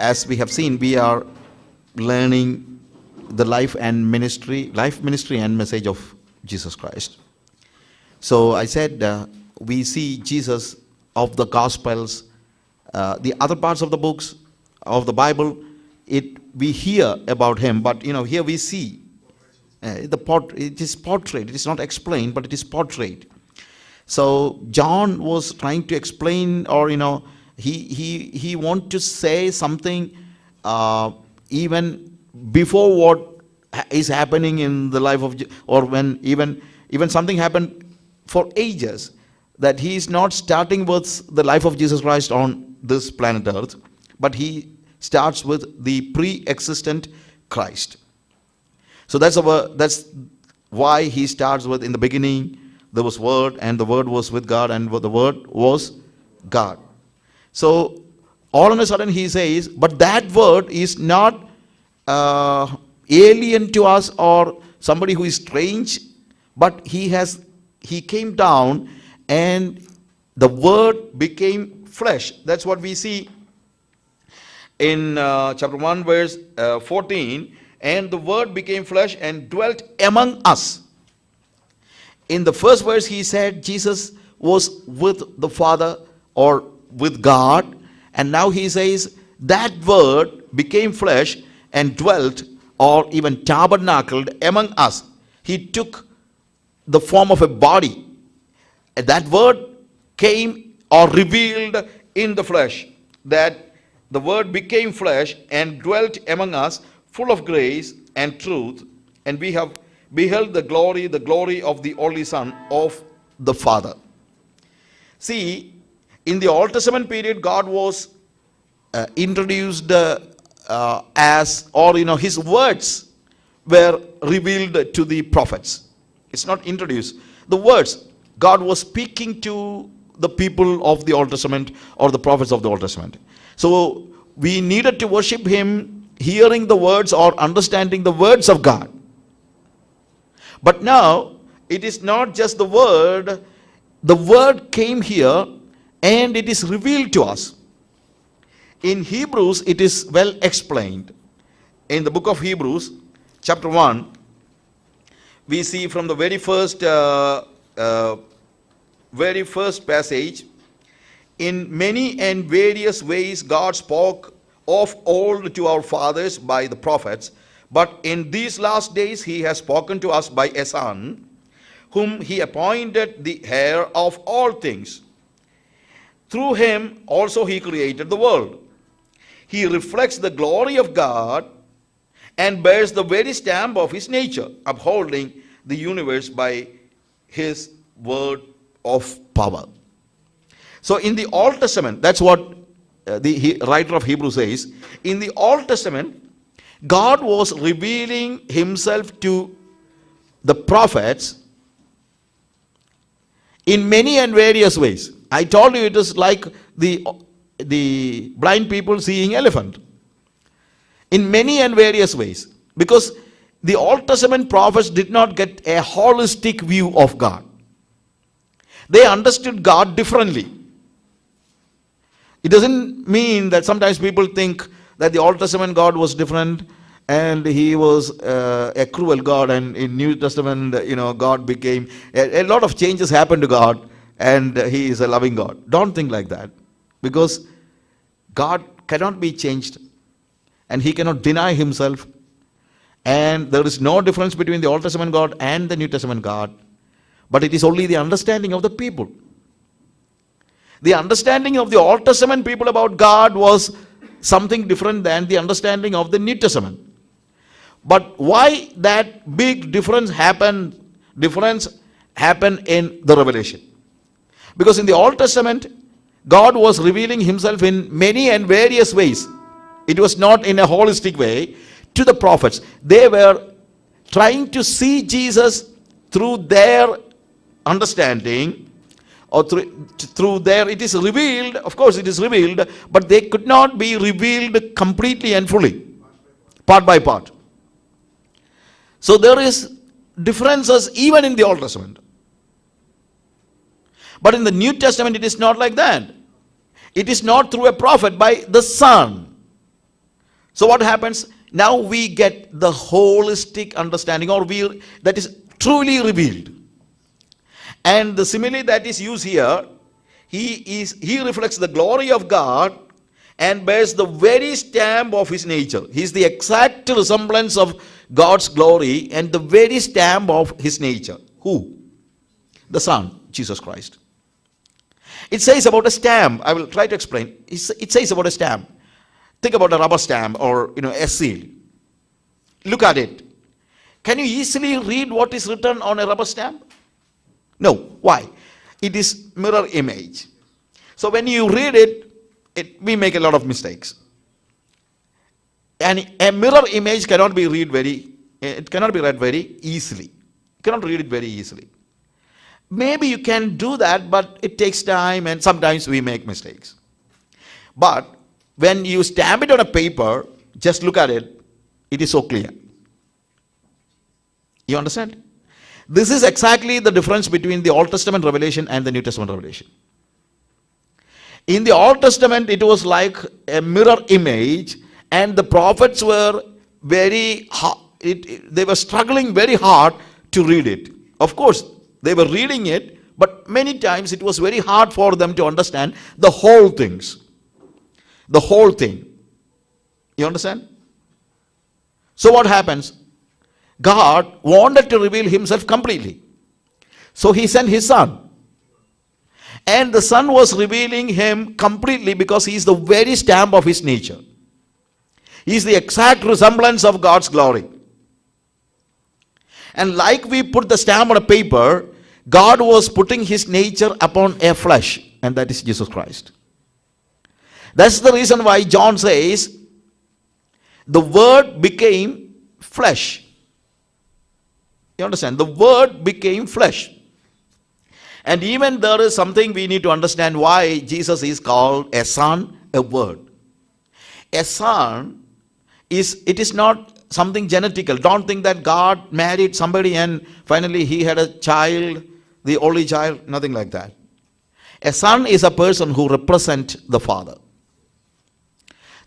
as we have seen, we are learning the life ministry and message of Jesus Christ. So I said we see Jesus of the Gospels, the other parts of the books of the Bible, we hear about him, but here we see it is portrayed. It is not explained, but it is portrayed. So John was trying to explain, or he want to say something even before what is happening in the life of, or when even something happened for ages, that he is not starting with the life of Jesus Christ on this planet Earth, but he starts with the pre-existent Christ. So that's why he starts with, in the beginning there was Word, and the Word was with God, and the Word was God. So all of a sudden he says, but that Word is not alien to us or somebody who is strange, but he came down and the Word became flesh. That's what we see in chapter 1 verse 14. And the Word became flesh and dwelt among us. In the first verse he said Jesus was with the Father or with God, and now he says that Word became flesh and dwelt, or even tabernacled among us. He took the form of a body. That Word came or revealed in the flesh. That the Word became flesh and dwelt among us, full of grace and truth, and we have beheld the glory of the only Son of the Father. See, in the Old Testament period, God was introduced as, or his words were revealed to the prophets. It's not introduced. The words, God was speaking to the people of the Old Testament or the prophets of the Old Testament. So we needed to worship him hearing the words or understanding the words of God. But now it is not just the Word. The Word came here and it is revealed to us. In Hebrews it is well explained. In the book of Hebrews chapter 1, we see from the very first passage, in many and various ways God spoke of old to our fathers by the prophets, but in these last days he has spoken to us by a Son, whom he appointed the heir of all things. Through him also he created the world. He reflects the glory of God and bears the very stamp of his nature, upholding the universe by his word of power. So in the Old Testament, that's what the writer of Hebrews says. In the Old Testament, God was revealing himself to the prophets in many and various ways. I told you it is like the blind people seeing elephant. In many and various ways. Because the Old Testament prophets did not get a holistic view of God. They understood God differently. It doesn't mean that sometimes people think that the Old Testament God was different and he was a cruel God, and in New Testament, God became, a lot of changes happened to God and he is a loving God. Don't think like that, because God cannot be changed and he cannot deny himself, and there is no difference between the Old Testament God and the New Testament God, but it is only the understanding of the people. The understanding of the Old Testament people about God was something different than the understanding of the New Testament. But why that big difference happened in the revelation? Because in the Old Testament, God was revealing himself in many and various ways. It was not in a holistic way to the prophets. They were trying to see Jesus through their understanding, or through their, it is revealed, of course it is revealed, but they could not be revealed completely and fully, part by part. So there is differences even in the Old Testament. But in the New Testament it is not like that. It is not through a prophet, by the Son. So what happens? Now we get the holistic understanding, or that is truly revealed. And the simile that is used here, he reflects the glory of God and bears the very stamp of his nature. He is the exact resemblance of God's glory and the very stamp of his nature. Who? The Son, Jesus Christ. It says about a stamp. I will try to explain. It says about a stamp. Think about a rubber stamp or a seal. Look at it. Can you easily read what is written on a rubber stamp? No. Why? It is mirror image. So when you read it, we make a lot of mistakes. And a mirror image cannot be read very easily. You cannot read it very easily. Maybe you can do that, but it takes time and sometimes we make mistakes. But when you stamp it on a paper, just look at it, it is so clear. You understand? This is exactly the difference between the Old Testament revelation and the New Testament revelation. In the Old Testament, it was like a mirror image, and the prophets were they were struggling very hard to read it. Of course, they were reading it, but many times it was very hard for them to understand the whole things. The whole thing. You understand? So what happens? God wanted to reveal himself completely. So he sent his Son. And the Son was revealing him completely because he is the very stamp of his nature. He is the exact resemblance of God's glory. And like we put the stamp on a paper, God was putting his nature upon a flesh, and that is Jesus Christ. That's the reason why John says, the Word became flesh. You understand? The Word became flesh. And even there is something we need to understand why Jesus is called a son, a word. A son it is not something genetical. Don't think that God married somebody and finally he had a child, the only child, nothing like that. A son is a person who represents the Father.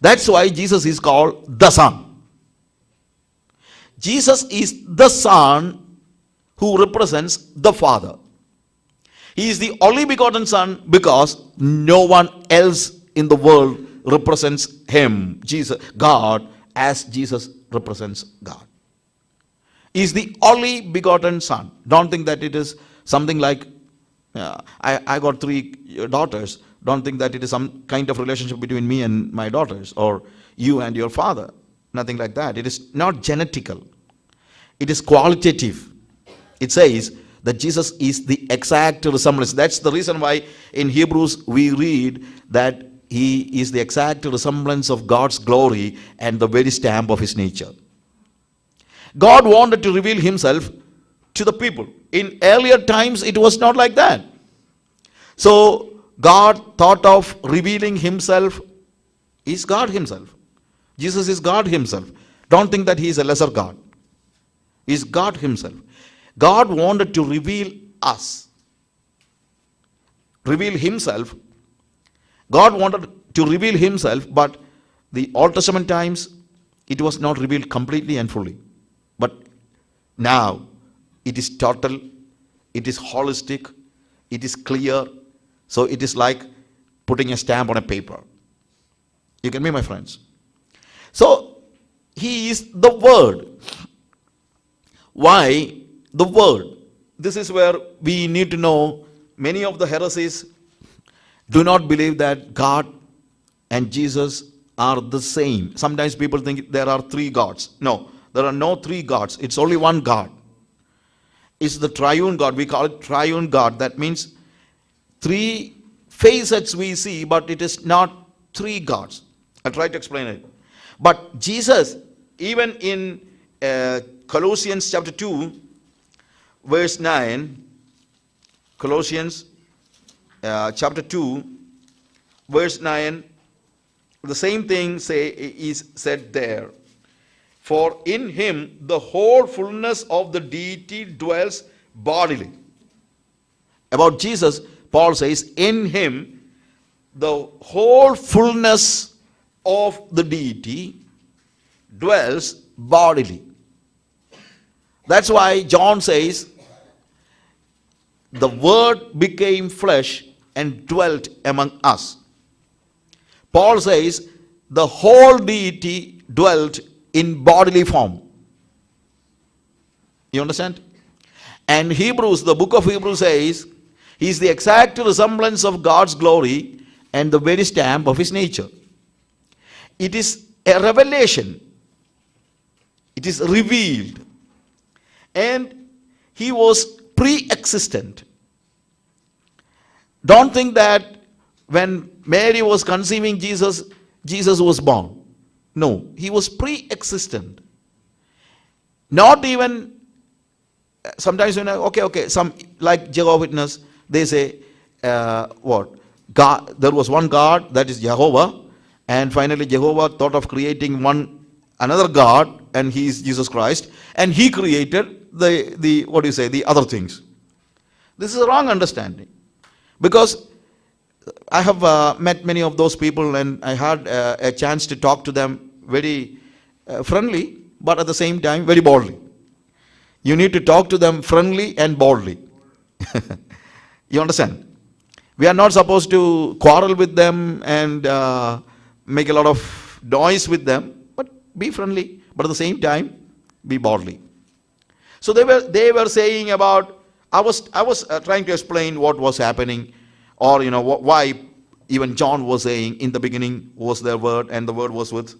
That's why Jesus is called the Son. Jesus is the Son who represents the Father. He is the only begotten Son because no one else in the world represents him, Jesus, God, as Jesus represents God. He is the only begotten Son. Don't think that it is something like, I got 3 daughters. Don't think that it is some kind of relationship between me and my daughters or you and your father. Nothing like that. It is not genetical. It is qualitative. It says that Jesus is the exact resemblance. That's the reason why in Hebrews we read that he is the exact resemblance of God's glory and the very stamp of his nature. God wanted to reveal himself to the people. In earlier times, it was not like that. So God thought of revealing himself. Is God himself. Jesus is God himself. Don't think that he is a lesser God. He is God himself. God wanted to reveal us. Reveal himself. God wanted to reveal himself, but the Old Testament times, it was not revealed completely and fully. But now, it is total, it is holistic, it is clear. So it is like putting a stamp on a paper. You get me, my friends? So, he is the Word. Why the Word? This is where we need to know many of the heresies do not believe that God and Jesus are the same. Sometimes people think there are 3 gods. No, there are no 3 gods. It's only one God. It's the triune God. We call it triune God. That means 3 facets we see, but it is not 3 gods. I'll try to explain it. But Jesus, even in Colossians chapter 2, verse 9, Colossians chapter 2, verse 9, the same thing is said there. For in him the whole fullness of the deity dwells bodily. About Jesus, Paul says, in him the whole fullness of the deity dwells bodily. That's why John says, the Word became flesh and dwelt among us. Paul says, the whole deity dwelt in bodily form. You understand? And Hebrews, the book of Hebrews says, he is the exact resemblance of God's glory and the very stamp of his nature. It is a revelation. It is revealed. And he was pre-existent. Don't think that when Mary was conceiving Jesus, Jesus was born. No, he was pre-existent. Not even, sometimes when some like Jehovah's Witness, they say, what? God, there was one God, that is Jehovah, and finally Jehovah thought of creating another God, and he is Jesus Christ, and he created the other things. This is a wrong understanding, because I have met many of those people, and I had a chance to talk to them very friendly, but at the same time very boldly. You need to talk to them friendly and boldly. You understand? We are not supposed to quarrel with them and make a lot of noise with them, but be friendly, but at the same time be boldly. So they were saying about, I was trying to explain what was happening, or why even John was saying, in the beginning was the Word, and the Word was with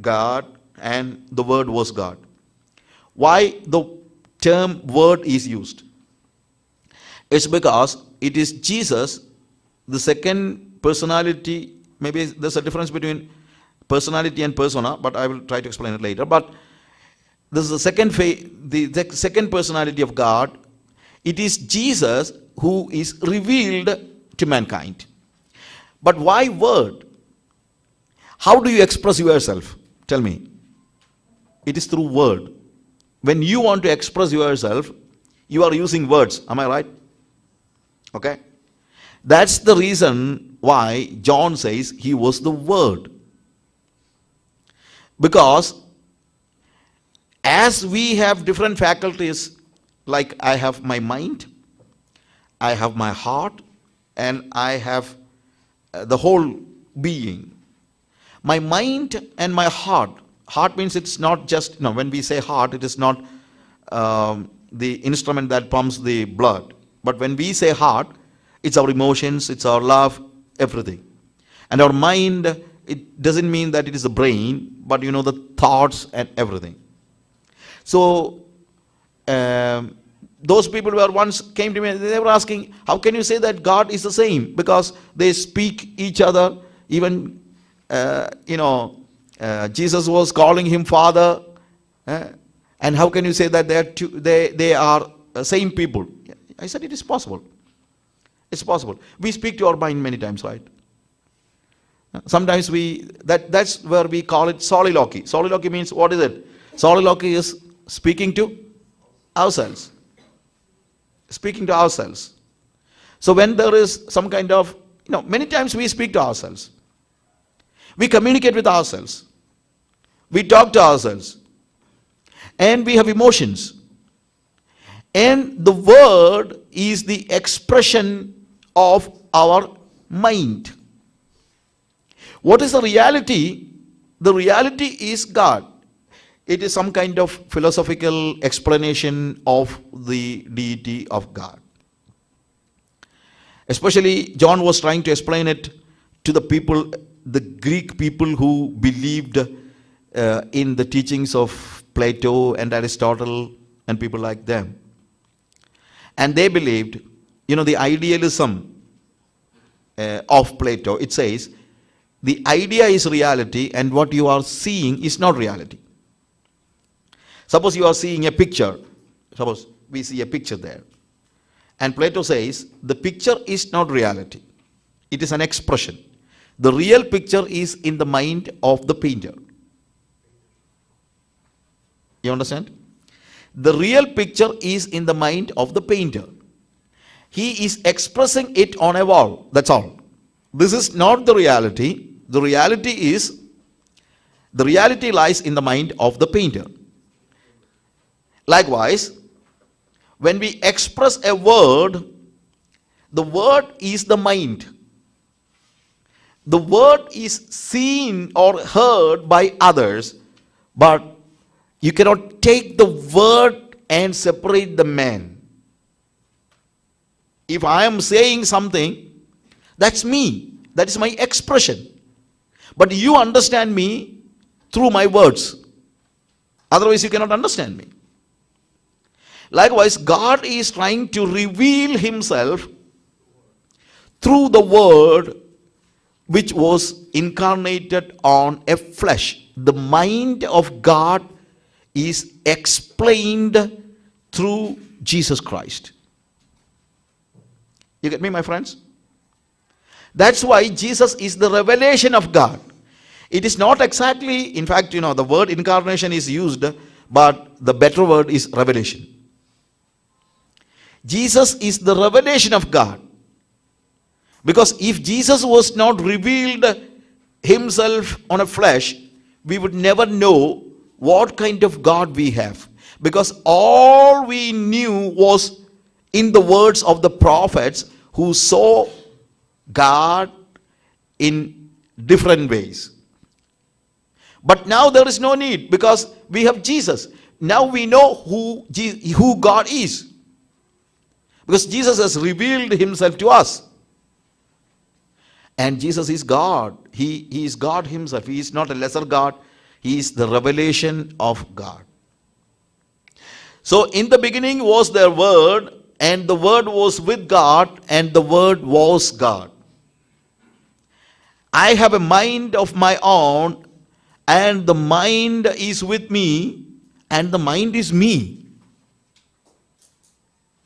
God, and the Word was God. Why the term Word is used? It's because it is Jesus, the second personality. Maybe there's a difference between personality and persona, but I will try to explain it later. But this is the second personality of God. It is Jesus who is revealed to mankind. But why Word? How do you express yourself? Tell me. It is through Word. When you want to express yourself, you are using words. Am I right? Okay? That's the reason why John says he was the Word. Because as we have different faculties, like I have my mind, I have my heart, and I have the whole being. My mind and my heart means it's not just, when we say heart, it is not the instrument that pumps the blood. But when we say heart, it's our emotions, it's our love, everything. And our mind, it doesn't mean that it is the brain, but the thoughts and everything. So, those people who once came to me, they were asking, how can you say that God is the same? Because they speak each other, even, Jesus was calling him Father, and how can you say that they are same people? I said it is possible. It's possible. We speak to our mind many times, right? Sometimes that's where we call it soliloquy. Soliloquy means, what is it? Soliloquy is speaking to ourselves. Speaking to ourselves. So when there is some kind of, many times we speak to ourselves. We communicate with ourselves. We talk to ourselves. And we have emotions. And the Word is the expression of our mind. What is the reality? The reality is God. It is some kind of philosophical explanation of the deity of God. Especially John was trying to explain it to the people, the Greek people who believed in the teachings of Plato and Aristotle and people like them. And they believed, the idealism of Plato, it says, the idea is reality and what you are seeing is not reality. Suppose you are seeing a picture. Suppose we see a picture there. And Plato says, the picture is not reality. It is an expression. The real picture is in the mind of the painter. You understand? The real picture is in the mind of the painter. He is expressing it on a wall. That's all. This is not the reality. The reality is The reality lies in the mind of the painter. Likewise, when we express a word, the word is the mind. The word is seen or heard by others, but you cannot take the word and separate the man. If I am saying something, that's me. That is my expression. But you understand me through my words. Otherwise, you cannot understand me. Likewise, God is trying to reveal himself through the word which was incarnated on a flesh. The mind of God is explained through Jesus Christ. You get me, my friends? That's why Jesus is the revelation of God. It is not exactly, in fact, the word incarnation is used, but the better word is revelation. Jesus is the revelation of God. Because if Jesus was not revealed himself on a flesh, we would never know what kind of God we have. Because all we knew was in the words of the prophets who saw God in different ways. But now there is no need because we have Jesus. Now we know who God is. Because Jesus has revealed himself to us. And Jesus is God. He is God himself. He is not a lesser God. He is the revelation of God. So in the beginning was the Word, and the Word was with God, and the Word was God. I have a mind of my own, and the mind is with me, and the mind is me.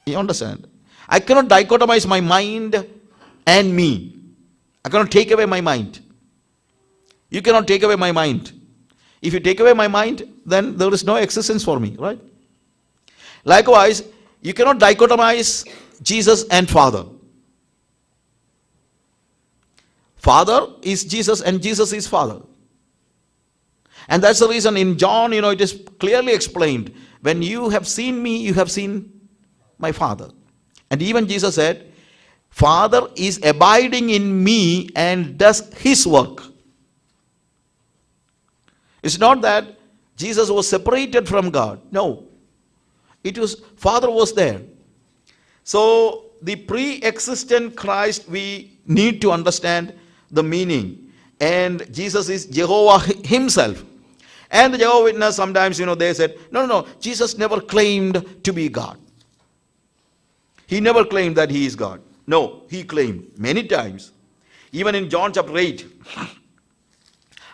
You understand? I cannot dichotomize my mind and me. I cannot take away my mind. You cannot take away my mind. If you take away my mind, then there is no existence for me, right? Likewise, you cannot dichotomize Jesus and Father. Father is Jesus and Jesus is Father. And that's the reason in John, it is clearly explained. When you have seen me, you have seen my Father. And even Jesus said, Father is abiding in me and does his work. It's not that Jesus was separated from God. No. It was, Father was there. So the pre-existent Christ, we need to understand the meaning. And Jesus is Jehovah himself. And the Jehovah's Witness sometimes, they said, no, Jesus never claimed to be God. He never claimed that he is God. No, he claimed many times. Even in John chapter 8,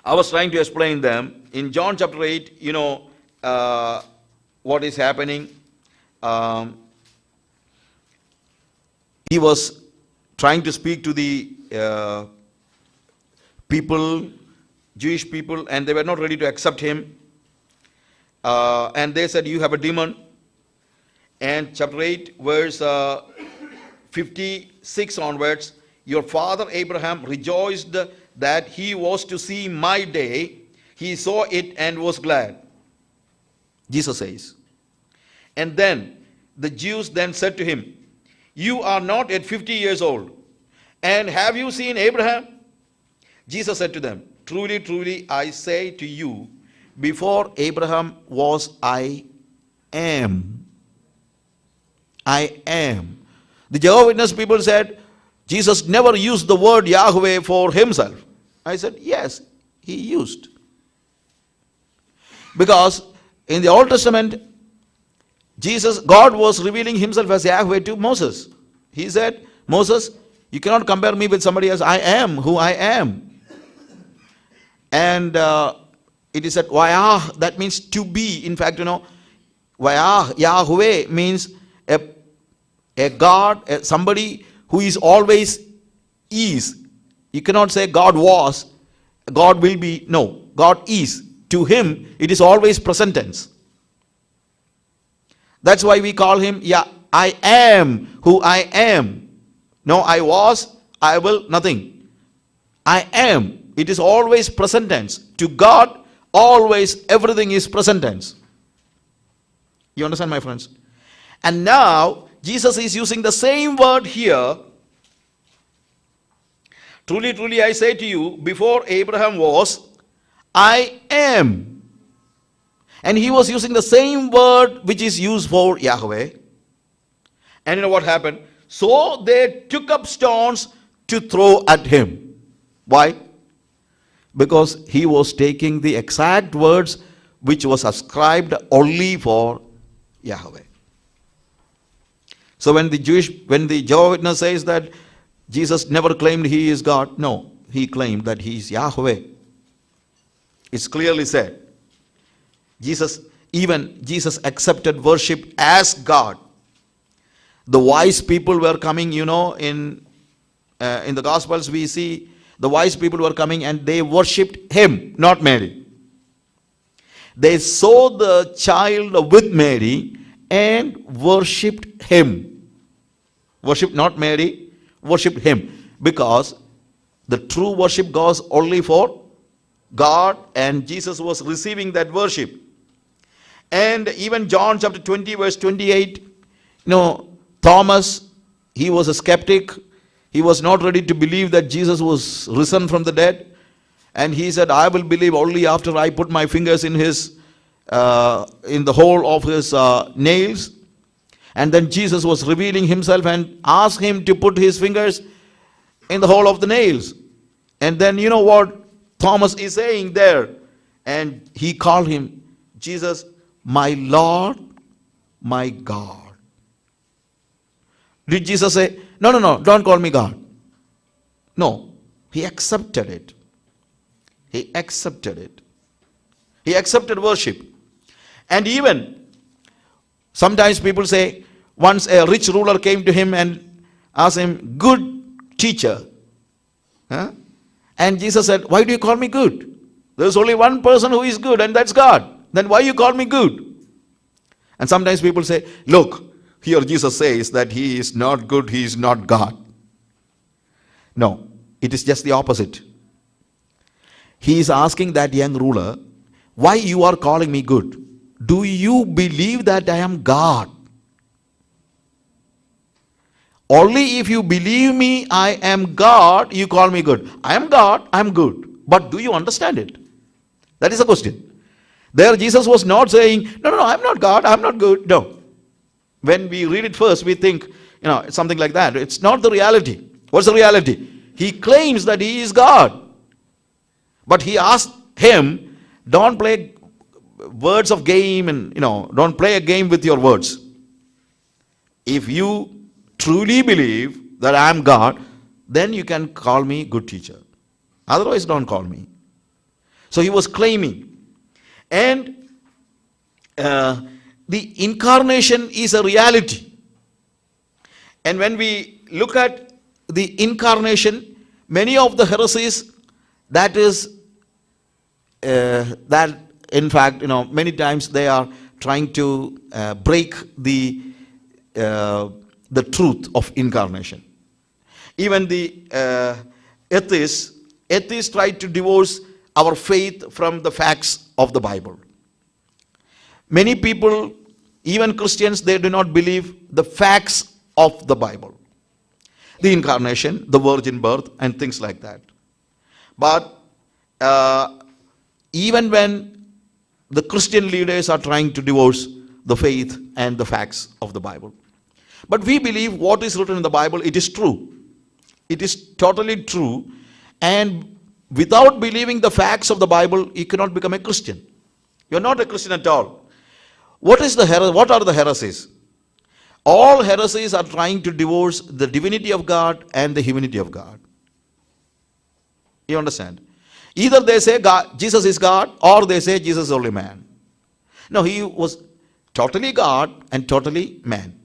I was trying to explain them. In John chapter 8, what is happening. He was trying to speak to the people, Jewish people, and they were not ready to accept him. And they said, you have a demon. And chapter 8, verse 56 onwards, your father Abraham rejoiced that he was to see my day. He saw it and was glad. Jesus says. And then the Jews then said to him, you are not yet 50 years old, and have you seen Abraham? Jesus said to them, truly, truly, I say to you, before Abraham was, I am. I am. The Jehovah's Witness people said, Jesus never used the word Yahweh for himself. I said, yes, he used. Because in the Old Testament, God was revealing himself as Yahweh to Moses. He said, Moses, you cannot compare me with somebody else. I am who I am. And it is said, Vayah, that means to be. In fact, Vayah, Yahweh means a God, somebody who is always is. You cannot say God was, God will be. No, God is. To him, it is always present tense. That's why we call him, I am who I am. No, I was, I will, nothing. I am. It is always present tense. To God, Always, everything is present tense. You understand, my friends? And now, Jesus is using the same word here. Truly, truly, I say to you, before Abraham was, I am. And he was using the same word which is used for Yahweh. And you know what happened? So they took up stones to throw at him. Why? Because he was taking the exact words which was ascribed only for Yahweh. So when the Jehovah's Witness says that Jesus never claimed he is God, no, he claimed that he is Yahweh. It's clearly said. Jesus accepted worship as God. The wise people were coming, in the Gospels we see the wise people were coming and they worshipped him, not Mary. They saw the child with Mary and worshipped him. Worshipped not Mary, worshipped him. Because the true worship goes only for God, and Jesus was receiving that worship. And even John chapter 20 verse 28, Thomas, he was a skeptic. He was not ready to believe that Jesus was risen from the dead. And he said, I will believe only after I put my fingers in the hole of his nails. And then Jesus was revealing himself and asked him to put his fingers in the hole of the nails. And then you know what Thomas is saying there? And he called him, Jesus, my Lord, my God. Did Jesus say, no, don't call me God? No, he accepted it. He accepted it. He accepted worship. And even, sometimes people say, once a rich ruler came to him and asked him, good teacher. Huh? And Jesus said, why do you call me good? There's only one person who is good, and that's God. Then why you call me good? And sometimes people say, look, here Jesus says that he is not good, he is not God. No, it is just the opposite. He is asking that young ruler, why you are calling me good? Do you believe that I am God? Only if you believe me, I am God, you call me good. I am God, I am good. But do you understand it? That is the question. There Jesus was not saying, no, I'm not God, I'm not good. No. When we read it first, we think, something like that. It's not the reality. What's the reality? He claims that he is God. But he asked him, don't play words of game and, don't play a game with your words. If you truly believe that I am God, then you can call me good teacher. Otherwise, don't call me. So he was claiming. And the incarnation is a reality. And when we look at the incarnation, many of the heresies, that in fact, many times they are trying to break the truth of incarnation. Even the atheists try to divorce our faith from the facts of the Bible. Many people, even Christians, they do not believe the facts of the Bible. The incarnation, the virgin birth, and things like that. But even when the Christian leaders are trying to divorce the faith and the facts of the Bible. But we believe what is written in the Bible, it is true. It is totally true. And without believing the facts of the Bible, you cannot become a Christian. You are not a Christian at all. What are the heresies? All heresies are trying to divorce the divinity of God and the humanity of God. You understand? Either they say Jesus is God, or they say Jesus is only man. No, he was totally God and totally man.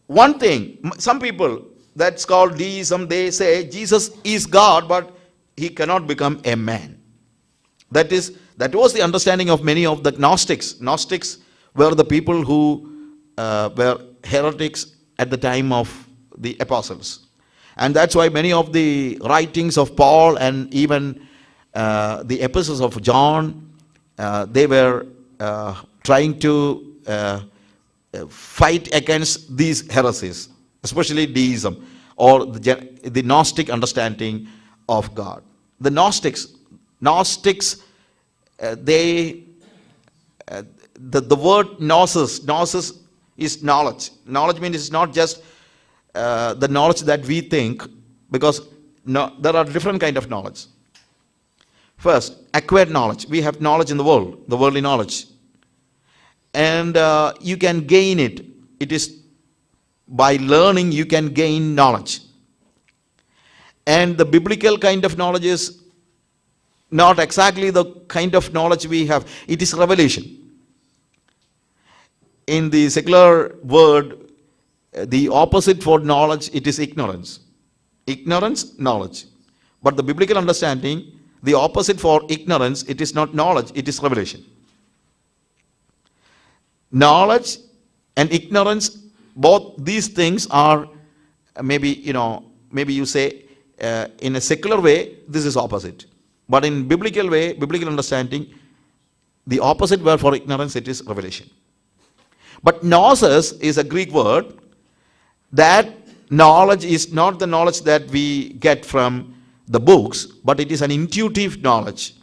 One thing, some people, that's called deism, they say Jesus is God, but he cannot become a man. That was the understanding of many of the Gnostics. Gnostics were the people who were heretics at the time of the apostles. And that's why many of the writings of Paul and even the epistles of John they were trying to fight against these heresies, especially deism or the Gnostic understanding of God. The Gnostics, the word gnosis is knowledge. Knowledge means it's not just the knowledge that we think, because there are different kind of knowledge. First, acquired knowledge. We have knowledge in the world, the worldly knowledge. And you can gain it. It is by learning you can gain knowledge. And the biblical kind of knowledge is not exactly the kind of knowledge we have. It is revelation. In the secular word, the opposite for knowledge, it is ignorance. Ignorance, knowledge. But the biblical understanding, the opposite for ignorance, it is not knowledge, it is revelation. Knowledge and ignorance, both these things are, maybe you say, in a secular way, this is opposite. But in biblical way, biblical understanding, the opposite word for ignorance, it is revelation. But gnosis is a Greek word. That knowledge is not the knowledge that we get from the books, but it is an intuitive knowledge.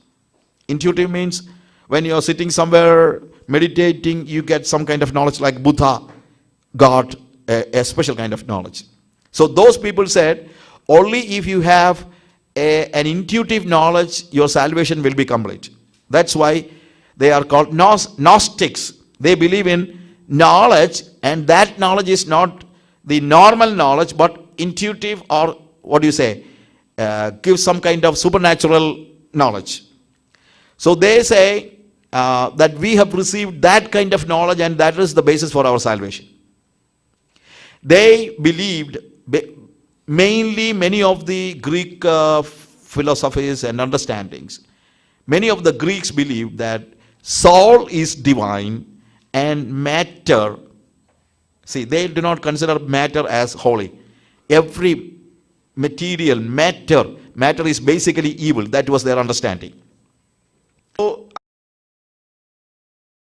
Intuitive means when you are sitting somewhere meditating, you get some kind of knowledge, like Buddha got a special kind of knowledge. So those people said, only if you have an intuitive knowledge, your salvation will be complete. That's why they are called Gnostics. They believe in knowledge, and that knowledge is not the normal knowledge, but intuitive, or what do you say, give some kind of supernatural knowledge. So they say that we have received that kind of knowledge, and that is the basis for our salvation. They believed, mainly many of the Greek philosophies and understandings, many of the Greeks believed that soul is divine and matter, see, they do not consider matter as holy. Every material, matter is basically evil. That was their understanding. So